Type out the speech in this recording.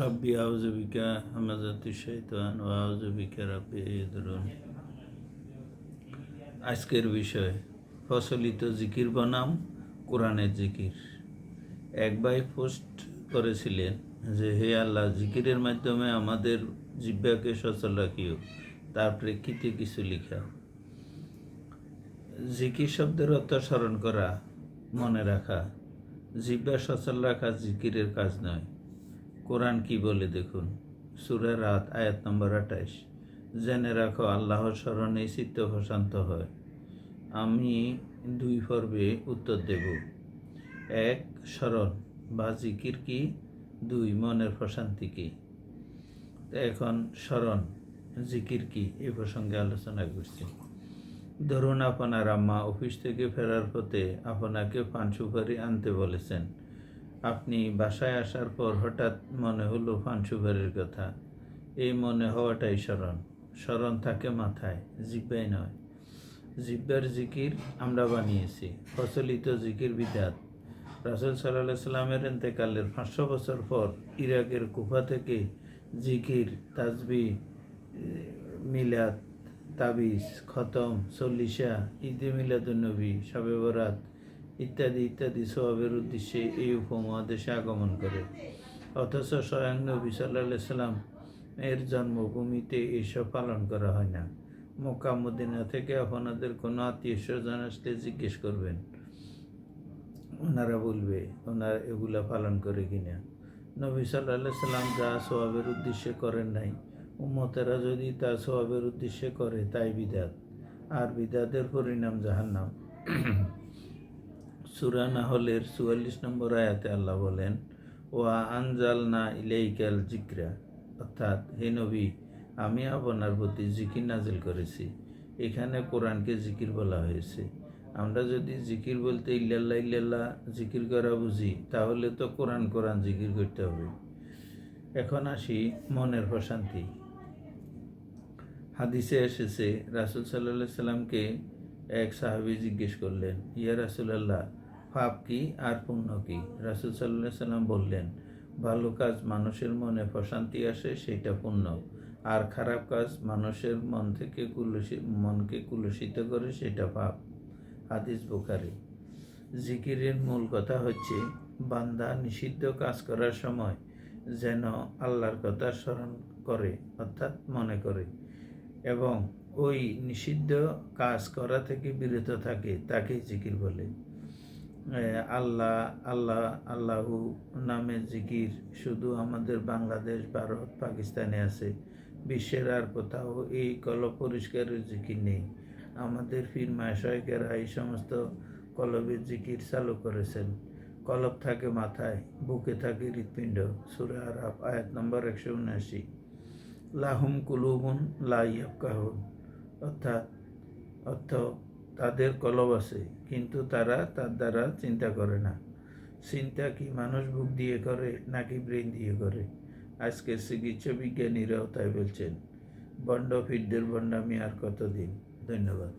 রাব্বি আউযু বিকা হামাযাতিশ শাইতান ওয়া আউযু বিকা রাব্বি ইয়াহদুরুন। আজকের বিষয় প্রচলিত জিকির বনাম কোরআনের জিকির। এক ভাই পোস্ট করেছিলেন যে, হে আল্লাহ, জিকিরের মাধ্যমে আমাদের জিহ্বাকে সচল রাখিও। তার প্রেক্ষিতে কিছু লিখা। জিকির শব্দের অর্থ স্মরণ করা, মনে রাখা। জিহ্বা সচল রাখা জিকিরের কাজ নয়। কোরআন কি বলে দেখুন। সূরা রাত আয়াত নম্বর 28। জেনে রাখো, আল্লাহর স্মরণে চিত্ত প্রশান্ত হয়। আমি 2 পর্বে উত্তর দেব। 1. স্মরণ বা জিকির কি? 2. মনের প্রশান্তি কি? এখন স্মরণ জিকির কি এই প্রসঙ্গে আলোচনা করছি। ধরুন, আপনার আম্মা অফিস থেকে ফেরার পথে আপনাকে পান সুপারি আনতে বলেছেন। আপনি বাসায় আসার পর হঠাৎ মনে হলো পান সুপারির কথা। এই মনে হওয়াটাই স্মরণ। স্মরণ থাকে মাথায়, জিহ্বায় নয়। জিহ্বার জিকির আমরা বানিয়েছি। প্রচলিত জিকির বিদাত। রাসূল সাল্লাল্লাহু আলাইহি সাল্লামের ইন্তেকালের 500 বছর পর ইরাকের কুফা থেকে জিকির, তাসবিহ, মিলাদ, তাবিজ, খতম, চল্লিশা, ঈদে মিলাদুন্নবী, শবে বরাত ইত্যাদি ইত্যাদি সওয়াবের উদ্দেশ্যে এই উপমহাদেশে আগমন করে। অথচ স্বয়ং নবী সাল্লাল্লাহু আলাইহি সাল্লাম এর জন্মভূমিতে এসব পালন করা হয় না। মক্কা মদিনা থেকে আপনাদের কোনো আত্মীয় স্বজন আসলে জিজ্ঞেস করবেন, ওনারা বলবে ওনারা এগুলা পালন করে কিনা। নবী সাল্লাল্লাহু আলাইহি সাল্লাম যা সওয়াবের উদ্দেশ্যে করেন নাই, উম্মতেরা যদি তা সওয়াবের উদ্দেশ্যে করে, তাই বিদাত। আর বিদাতের পরিণাম জাহান্নাম। সূরা নাহলের 44 নম্বর আয়াতে আল্লাহ বলেন, ওয়া আনজালনা ইলাইকাল যিকরা, অর্থাৎ হে নবী, আমি আপনার প্রতি জিকির নাজিল করেছি। এখানে কোরআনকে জিকির বলা হয়েছে। আমরা যদি জিকির বলতে ইল্লাল্লাহ ইল্লাল্লাহ জিকির করা বুঝি, তাহলে তো কোরআন কোরআন জিকির করতে হবে। এখন আসি মনের প্রশান্তি। হাদিসে এসেছে, রাসূল সাল্লাল্লাহু আলাইহি সাল্লামকে এক সাহাবী জিজ্ঞেস করলেন, ইয়া রাসূলুল্লাহ, পাপ কি আর পুণ্য কি? রাসূল সাল্লাল্লাহু আলাইহি সাল্লাম বললেন, ভালো কাজ মানুষের মনে প্রশান্তি আসে, সেটা পুণ্য। আর খারাপ কাজ মানুষের মনকে কুলুষিত করে, সেটা পাপ। হাদিস বুখারী। জিকিরের মূল কথা হচ্ছে, বান্দা নিষিদ্ধ কাজ করার সময় যেন আল্লাহর কথা স্মরণ করে, অর্থাৎ মনে করে, এবং ওই নিষিদ্ধ কাজ করা থেকে বিরত থাকে, তাকে জিকির বলে। আল্লাহ আল্লাহ আল্লাহু নামে জিকির শুধু আমাদের বাংলাদেশ, ভারত, পাকিস্তানে আছে। বিশ্বের আর কোথাও এই কলব পরিষ্কারের জিকির নেই। আমাদের পীর মাশায়েখেরা এই সমস্ত কলবের জিকির চালু করেছেন। কলব থাকে মাথায়, বুকে থাকে হৃৎপিণ্ড। সূরা আরাফ আয়াত নম্বর 179। লাহুম কুলুবুন লা ইয়াফকাহুন, অর্থ তাদের কলব আছে, কিন্তু তারা তার দ্বারা চিন্তা করে না। চিন্তা কি মানুষ বুক দিয়ে করে নাকি ব্রেন দিয়ে করে? আজকের চিকিৎসা বিজ্ঞানীরাও তাই বলছেন। বন্ড ফিডদের বন্ডামি আর কতদিন? ধন্যবাদ।